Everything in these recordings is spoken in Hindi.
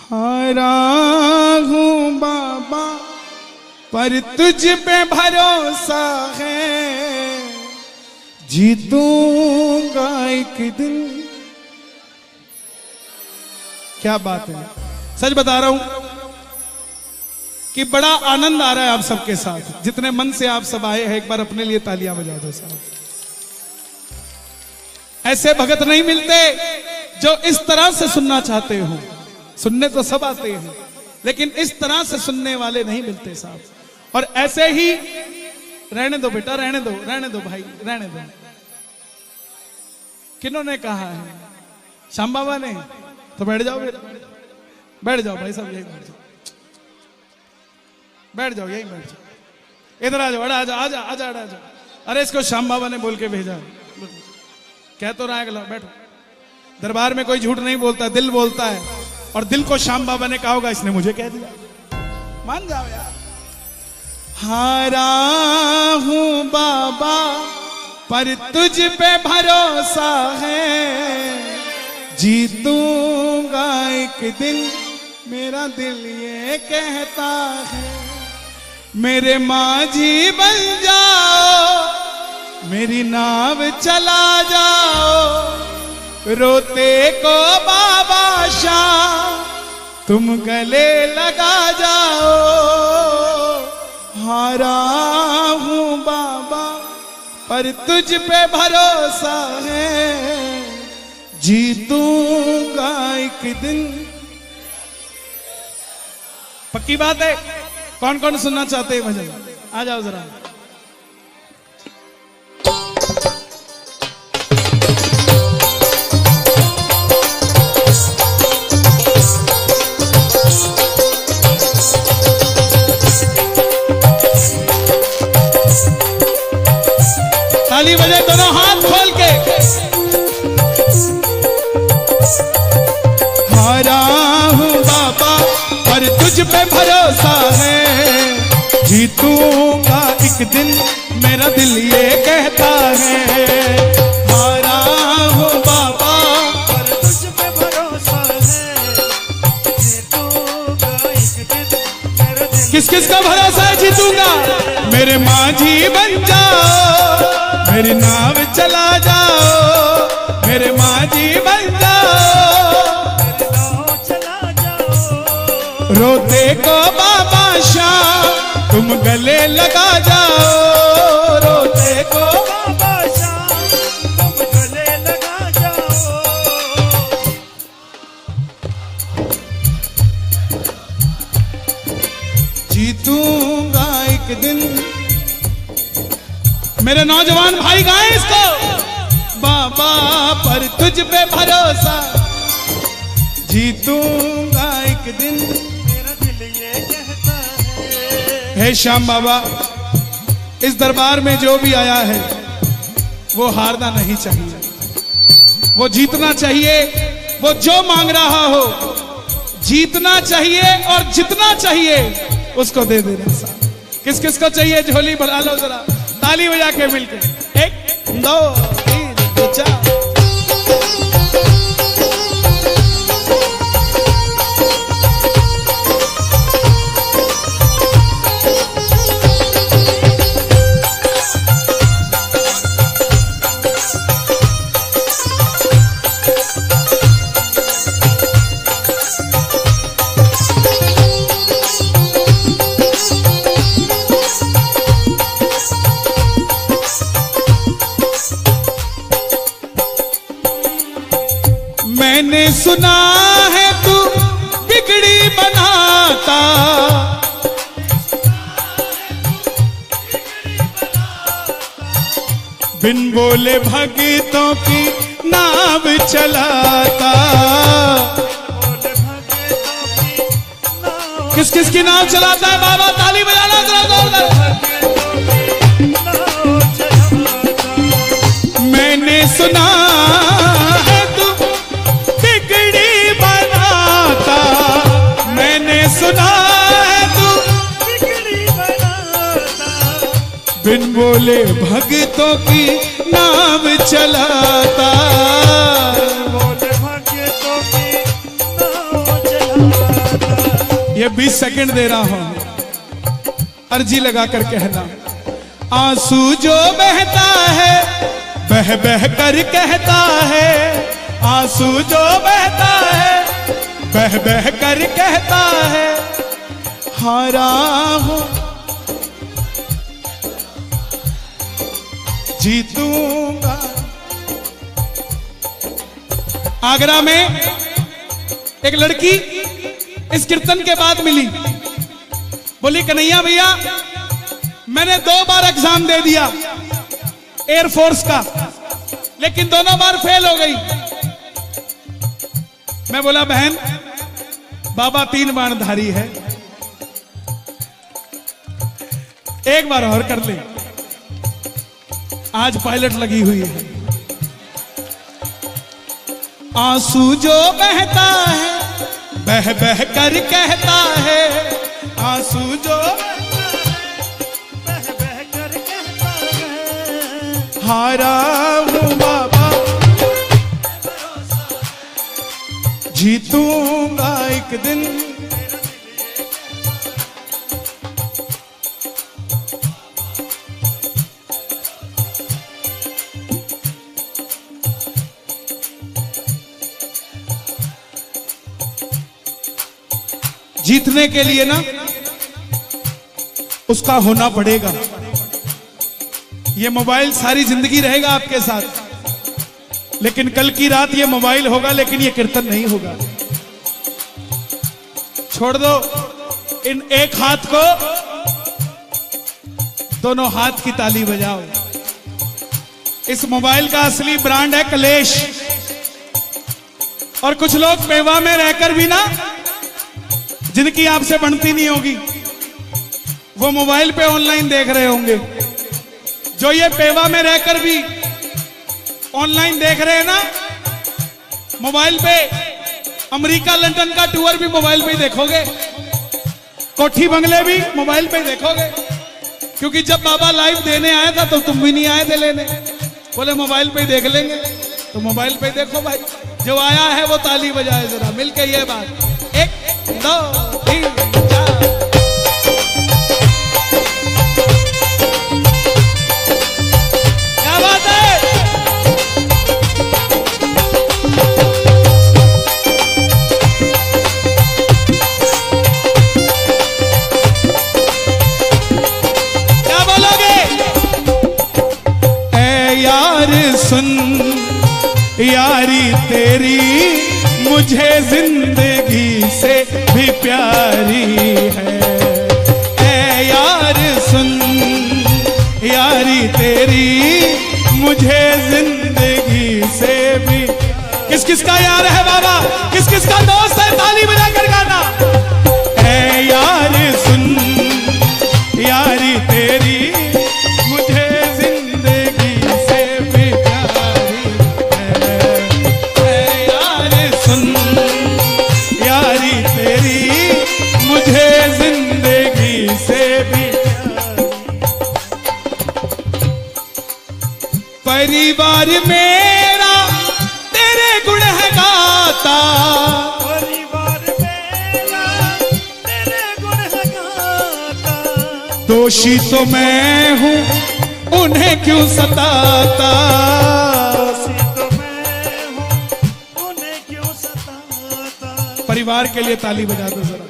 हारा हूँ बाबा पर तुझ पे भरोसा है, जीतूंगा एक दिन। क्या बात है, सच बता रहा हूं कि बड़ा आनंद आ रहा है आप सबके साथ। जितने मन से आप सब आए हैं, एक बार अपने लिए तालियां बजा दो साहब। ऐसे भगत नहीं मिलते जो इस तरह से सुनना चाहते हो। सुनने तो सब आते हैं, लेकिन इस तरह से सुनने वाले नहीं मिलते साहब। और ऐसे ही रहने दो बेटा, रहने दो भाई, रहने दो। किन्होंने कहा है? श्याम बाबा ने। तो बैठ जाओ, बैठ जाओ भाई साहब, यही बैठ जाओ, बैठ जाओ, यही बैठ जाओ। इधर आ जाओ, आ जाओ, आ जाओ, आ जाओ, आ जाओ। अरे इसको श्याम बाबा ने बोल के भेजा, कह तो रहा है। बैठो, दरबार में कोई झूठ नहीं बोलता, दिल बोलता है। और दिल को श्याम बाबा ने कहा होगा, इसने मुझे कह दिया। मान जाओ यार। हारा हूं बाबा पर तुझ पे भरोसा है, जीतूंगा एक दिन, मेरा दिल ये कहता है। मेरे माझी बन जाओ, मेरी नाव चला जाओ, रोते को बाबा शाह तुम गले लगा जाओ। हारा हूं बाबा पर तुझ पे भरोसा है, जीतूंगा एक दिन। पक्की बात है। कौन कौन सुनना चाहते हैं भजन? आ जाओ जरा। ताली बजाए दोनों हाथ खोल के। हारा हूं बाबा पर तुझ पे भरोसा है, जीतूंगा एक दिन, मेरा दिल ये कहता है। हारा हूं बाबा पर तुझ पे भरोसा है, जीतूंगा एक दिन, मेरा दिल। किस किस का भरोसा है जीतूंगा? मेरे माझी बन जाओ, मेरी नाव चला जाओ, मेरे माझी बन जाओ, रोते को बाबा शाह तुम गले लगा जाओ, रोते को बाबा शाह तुम गले लगा जाओ। जीतूंगा एक दिन। मेरे नौजवान भाई गाएं इसको। बाबा पर तुझ पे भरोसा, जीतूंगा एक दिन, मेरा दिल ये कहता है। हे श्याम बाबा, इस दरबार में जो भी आया है वो हारना नहीं चाहिए, वो जीतना चाहिए। वो जो मांग रहा हो जीतना चाहिए और जितना चाहिए उसको दे देना साहब। किस किस को चाहिए झोली भरा लो जरा, ताली बजा के मिलके। 1 2 3 4। मैंने सुना है तू बिगड़ी बनाता, बिन बोले भगतों की नाव चलाता। किस किस की नाव चलाता है बाबा? ताली बजाना जरा। मैंने सुना है तू बिगड़ी बनाता, मैंने सुना है तू बिगड़ी बनाता, बिन बोले भगतों की नाव चलाता, बोले भगतों की नाव चलाता। ये 20 सेकंड दे रहा हूं, अर्जी लगा कर कहना। आंसू जो बहता है बह बह कर कहता है, आंसू जो बहता है बह बह कर कहता है, हारा हूं जीतूंगा। आगरा में एक लड़की इस कीर्तन के बाद मिली, बोली कन्हैया भैया मैंने 2 बार एग्जाम दे दिया एयरफोर्स का, लेकिन दोनों बार फेल हो गई। मैं बोला बहन बाबा 3 बाणधारी है, एक बार और कर ले, आज पायलट लगी हुई है। आंसू जो बहता है बह बह कर कहता है, आंसू जो बह बह कर कहता है, हारा हूं बाबा जीतूंगा एक दिन। जीतने के लिए ना उसका होना पड़ेगा। ये मोबाइल सारी जिंदगी रहेगा आपके साथ, लेकिन कल की रात ये मोबाइल होगा लेकिन ये कीर्तन नहीं होगा। छोड़ दो इन एक हाथ को, दोनों हाथ की ताली बजाओ। इस मोबाइल का असली ब्रांड है कलेश। और कुछ लोग पेवा में रहकर भी ना, जिनकी आपसे बनती नहीं होगी, वो मोबाइल पे ऑनलाइन देख रहे होंगे। जो ये पेवा में रहकर भी ऑनलाइन देख रहे हैं ना, मोबाइल पे अमेरिका लंदन का टूर भी मोबाइल पे ही देखोगे, कोठी बंगले भी मोबाइल पे ही देखोगे। क्योंकि जब बाबा लाइव देने आया था तो तुम भी नहीं आए थे लेने, बोले मोबाइल पे ही देख लेंगे, तो मोबाइल पे देखो भाई। जो आया है वो ताली बजाए जरा मिलके ये बात। 1 2 3 4। क्या बात है। क्या बोलोगे। ऐ यार सुन यारी तेरी मुझे जिंदगी से भी प्यारी है। ऐ यार सुन यारी तेरी मुझे जिंदगी से भी। किस किस का यार है बाबा, किस किस का दोस्त है, ताली बजा कर गाना। ऐ यार सुन यारी तेरी मुझे जिंदगी से भी प्यारी है। ऐ यार सुन यारी तेरी मुझे जिंदगी से भी। परिवार मेरा तेरे गुण है गाता, परिवार मेरा तेरे गुण है गाता। दोषी तो मैं हूँ उन्हें क्यों सताता। दोषी तो मैं हूँ उन्हें क्यों सताता। परिवार के लिए ताली बजा दो जरा।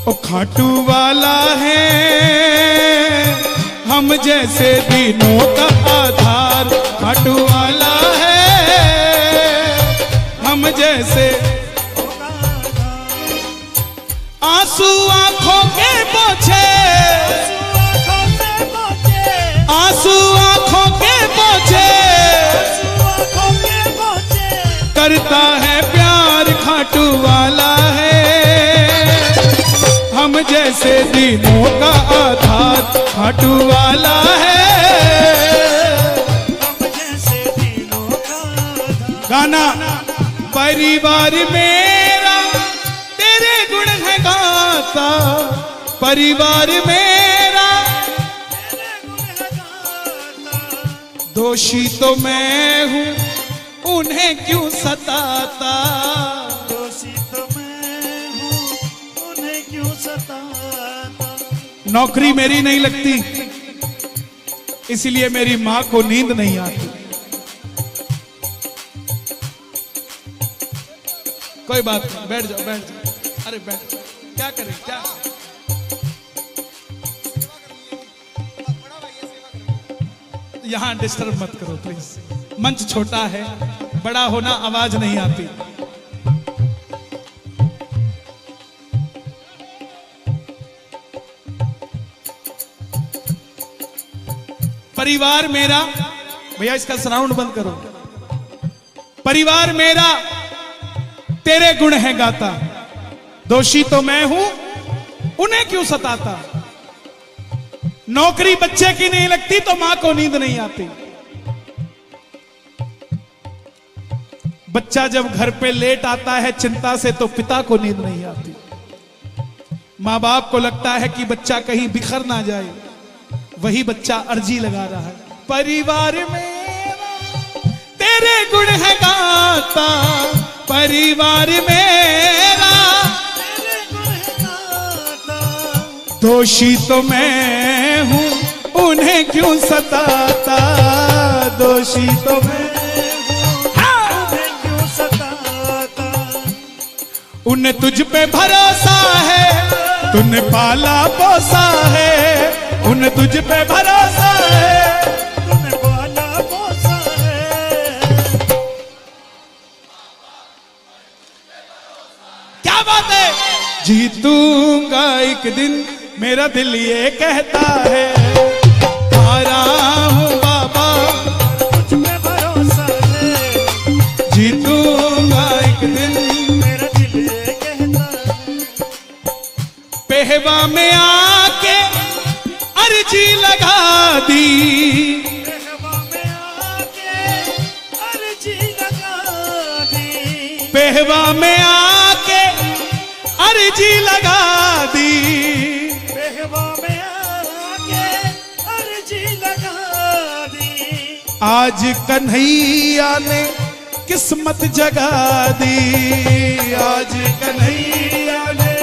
ओ खाटू वाला है हम जैसे दिनों का आधार। खाटू वाला है हम जैसे। आंसू आंखों के पोछे, आंसू आंखों के पोछे, करता है प्यार खाटू वाला है हम जैसे दिनों का आधार। खाटू वाला है हम जैसे दिनों का आधार। गाना। परिवार मेरा तेरे गुण है गाता, परिवार मेरा तेरे गुण है गाता। दोषी तो मैं हूँ उन्हें क्यों सताता। दोषी तो मैं हूँ नौकरी मेरी नहीं लगती, इसलिए मेरी मां को नींद नहीं आती। कोई बात नहीं, बैठ जाओ बैठ जाओ, अरे बैठ जाओ, क्या करें क्या। यहां डिस्टर्ब मत करो प्लीज, मंच छोटा है, बड़ा होना आवाज नहीं आती। परिवार मेरा, भैया इसका साउंड बंद करो। परिवार मेरा तेरे गुण है गाता, दोषी तो मैं हूं उन्हें क्यों सताता। नौकरी बच्चे की नहीं लगती तो मां को नींद नहीं आती। बच्चा जब घर पे लेट आता है चिंता से तो पिता को नींद नहीं आती। मां बाप को लगता है कि बच्चा कहीं बिखर ना जाए, वही बच्चा अर्जी लगा रहा है। परिवार मेरा तेरे गुण है गाता, परिवार मेरा तेरे गुण है गाता, दोषी तो मैं हूं उन्हें क्यों सताता। दोषी तो मैं उन्हें क्यों सताता। उन्हें तुझ पे भरोसा है, तूने पाला पोसा है। उन्हें तुझ पे भरोसा है, तूने पाला पोसा है। क्या बात है। जीतूंगा एक दिन मेरा दिल ये कहता है, हारा हूं बाबा तुझ पे भरोसा है। जीतूंगा एक दिन। मेरा दिल ये कहता है। पेहवा में आके अर्जी लगा दी, पेहवा में आके अर्जी लगा दी। पेहवा में आके अर्जी लगा दी। पेहवा में आके अर्जी लगा दी। आज कन्हैया ने किस्मत जगा दी। आज कन्हैया ने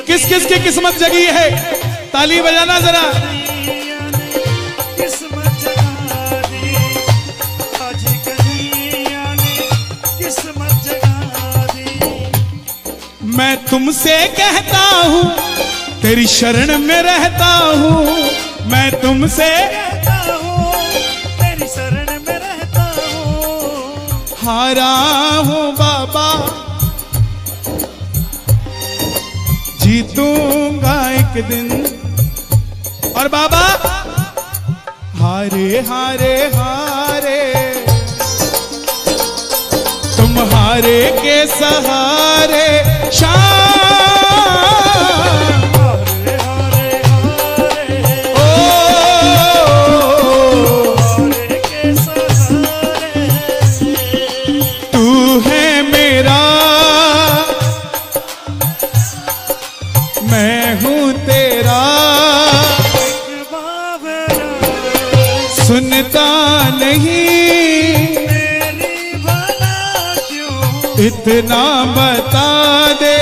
किस किस की किस्मत जगी है। ताली बजाना जरा। किस्मत जगा दी। आज कन्हैया ने किस्मत जगा दी। मैं तुमसे कहता हूँ तेरी शरण में रहता हूँ। मैं तुमसे कहता हूँ तेरी शरण में रहता हूँ। हारा हूँ बाबा जीतूंगा एक दिन। और बाबा हारे हारे हारे तुम हारे के सहारे शाम। हारे हारे हारे ओ हारे के सहारे। तू है मेरा मैं हूँ तेरा, सुनता नहीं मेरी भला क्यों इतना बता दे।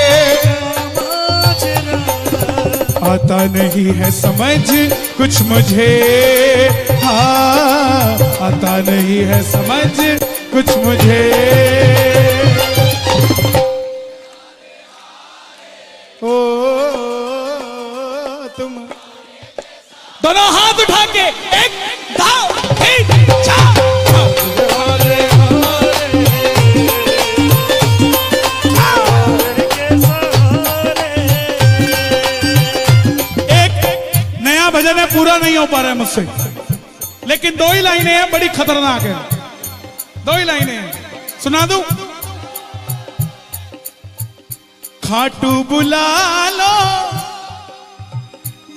आता नहीं है समझ कुछ मुझे, हाँ आता नहीं है समझ कुछ मुझे। ओ तुम दोनों हाथ उठा के एक दाव तीन चार। एक नया भजन है, पूरा नहीं हो पा रहा है मुझसे, लेकिन दो ही लाइनें हैं, बड़ी खतरनाक है। दो ही लाइनें हैं, सुना दूं। खाटू बुला लो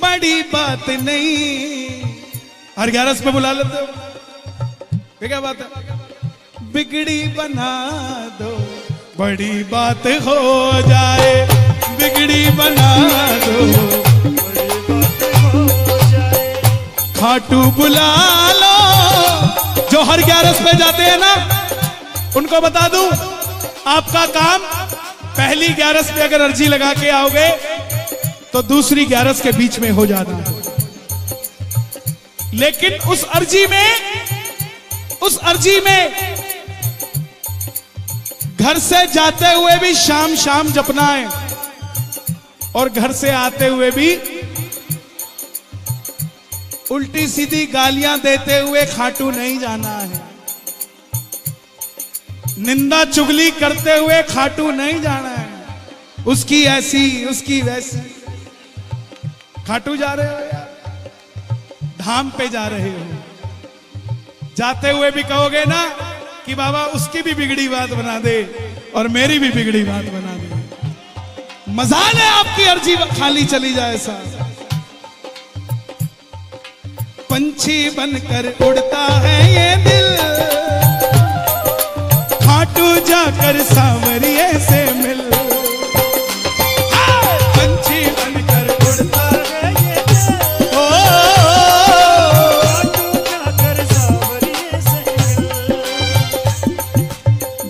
बड़ी बात नहीं। हर 11 पे बुला लेते हो, ये क्या बात है। बिगड़ी बना दो बड़ी बात हो जाए। बिगड़ी बना दो खाटू बुला लो। जो हर 11 पे जाते हैं ना, उनको बता दूं, आपका काम पहली 11 पे अगर अर्जी लगा के आओगे तो दूसरी 11 के बीच में हो जाना है। लेकिन उस अर्जी में घर से जाते हुए भी शाम शाम जपना है और घर से आते हुए भी उल्टी सीधी गालियां देते हुए खाटू नहीं जाना है। निंदा चुगली करते हुए खाटू नहीं जाना है। उसकी ऐसी उसकी वैसी। खाटू जा रहे हो यार, धाम पे जा रहे हो, जाते हुए भी कहोगे ना कि बाबा उसकी भी बिगड़ी बात बना दे और मेरी भी बिगड़ी बात बना दे। मजाल है आपकी अर्जी खाली चली जाए सा। पंछी बनकर उड़ता है ये दिल, खाटू जाकर सांवरिये से मिल। पंछी बनकर उड़ता है ये दिल, खाटू जाकर सांवरिये से मिल।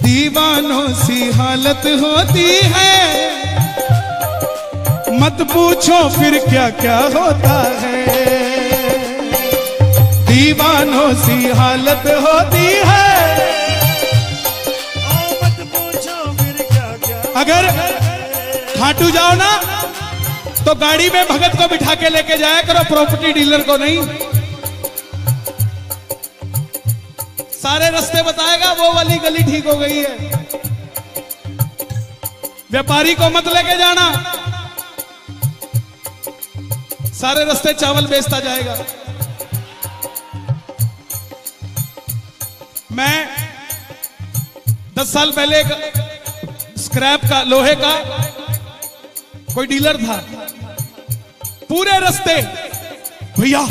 दीवानों सी हालत होती है, मत पूछो फिर क्या क्या होता है। दीवानों सी हालत होती है, मत पूछो फिर क्या क्या। अगर खाटू जाओ ना तो गाड़ी में भगत को बिठा के लेके जाया करो, प्रॉपर्टी डीलर को नहीं। सारे रास्ते बताएगा, वो वाली गली ठीक हो गई है। व्यापारी को मत लेके जाना, सारे रास्ते चावल बेचता जाएगा। मैं 10 साल पहले एक स्क्रैप का लोहे का कोई डीलर था, पूरे रास्ते भैया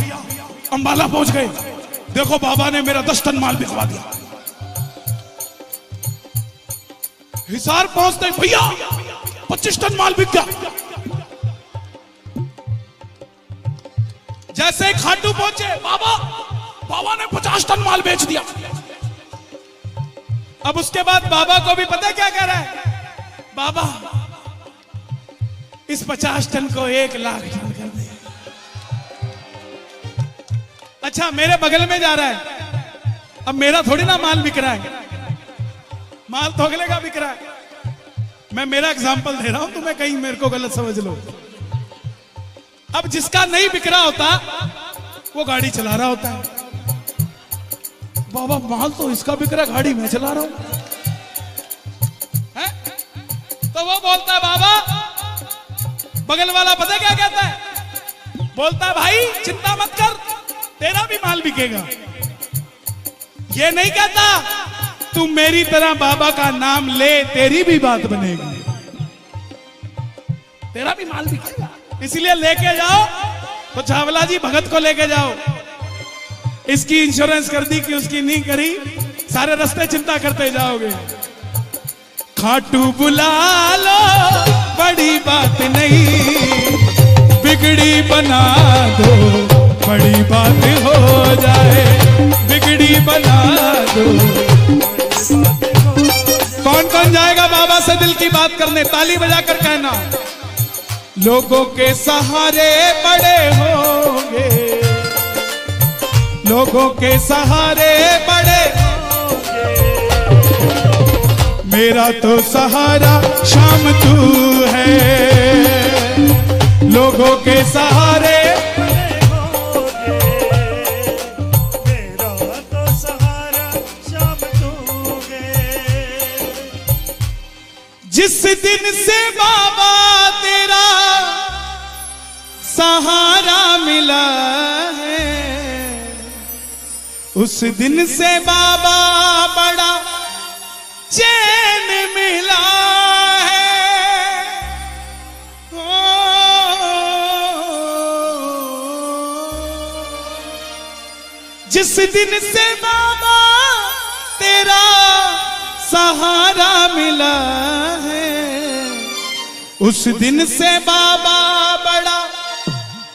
अंबाला पहुंच गए, देखो बाबा ने मेरा 10 टन माल बिकवा दिया। हिसार पहुंचते भैया 25 टन माल बिक गया। जैसे खाटू पहुंचे, बाबा ने 50 टन माल बेच दिया। अब उसके बाद बाबा को भी पता क्या कह रहा है, बाबा इस 50 टन को 1 लाख टन कर दे। अच्छा मेरे बगल में जा रहा है, अब मेरा थोड़ी ना माल बिक रहा है, माल तो अगले का बिक रहा है। मैं मेरा एग्जांपल दे रहा हूं, तुम्हें कहीं मेरे को गलत समझ लो। अब जिसका नहीं बिक रहा होता वो गाड़ी चला रहा होता है, बाबा माल तो इसका बिक रहा है, गाड़ी मैं चला रहा हूं। तो वो बोलता है बाबा, बगल वाला पता क्या कहता है, बोलता है भाई चिंता मत कर, तेरा भी माल बिकेगा। ये नहीं कहता तू मेरी तरह बाबा का नाम ले, तेरी भी बात बनेगी, तेरा भी माल बिकेगा। इसलिए लेके जाओ तो चावला जी भगत को लेके जाओ, इसकी इंश्योरेंस कर दी कि उसकी नहीं करी, सारे रास्ते चिंता करते जाओगे। खाटू बुला लो बड़ी बात नहीं, बिगड़ी बना दो बड़ी बात हो जाए, बिगड़ी बना दो। कौन कौन जाएगा बाबा से दिल की बात करने? ताली बजाकर कहना, लोगों के सहारे बड़े होंगे, लोगों के सहारे बड़े होंगे, मेरा तो सहारा शाम तू है। लोगों के सहारे बड़े होंगे, मेरा तो सहारा शाम तू है। जिस दिन से बाबा तेरा सहारा मिला है, उस दिन से बाबा बड़ा चैन मिला है। जिस दिन से बाबा तेरा सहारा मिला है, उस दिन से बाबा बड़ा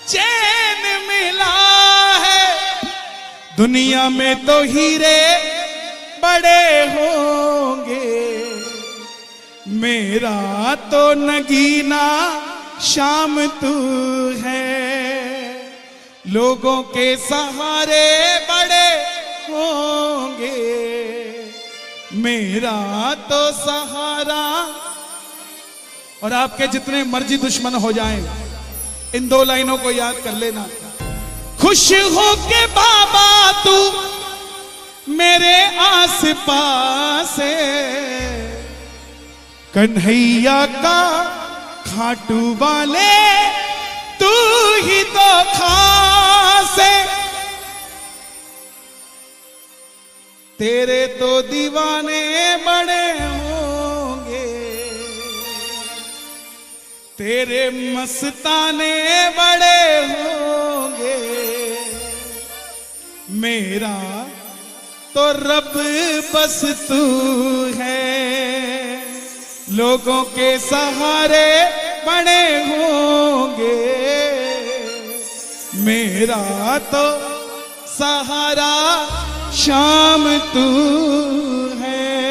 चैन मिला है। दुनिया में तो हीरे बड़े होंगे, मेरा तो नगीना शाम तू है। लोगों के सहारे बड़े होंगे, मेरा तो सहारा। और आपके जितने मर्जी दुश्मन हो जाएं, इन दो लाइनों को याद कर लेना। खुश हो के बाबा तू मेरे आस पास है, कन्हैया का खाटू वाले तू ही तो खास है। तेरे तो दीवाने बड़े होंगे, तेरे मस्ताने बड़े होंगे, मेरा तो रब बस तू है। लोगों के सहारे बड़े होंगे, मेरा तो सहारा शाम तू है।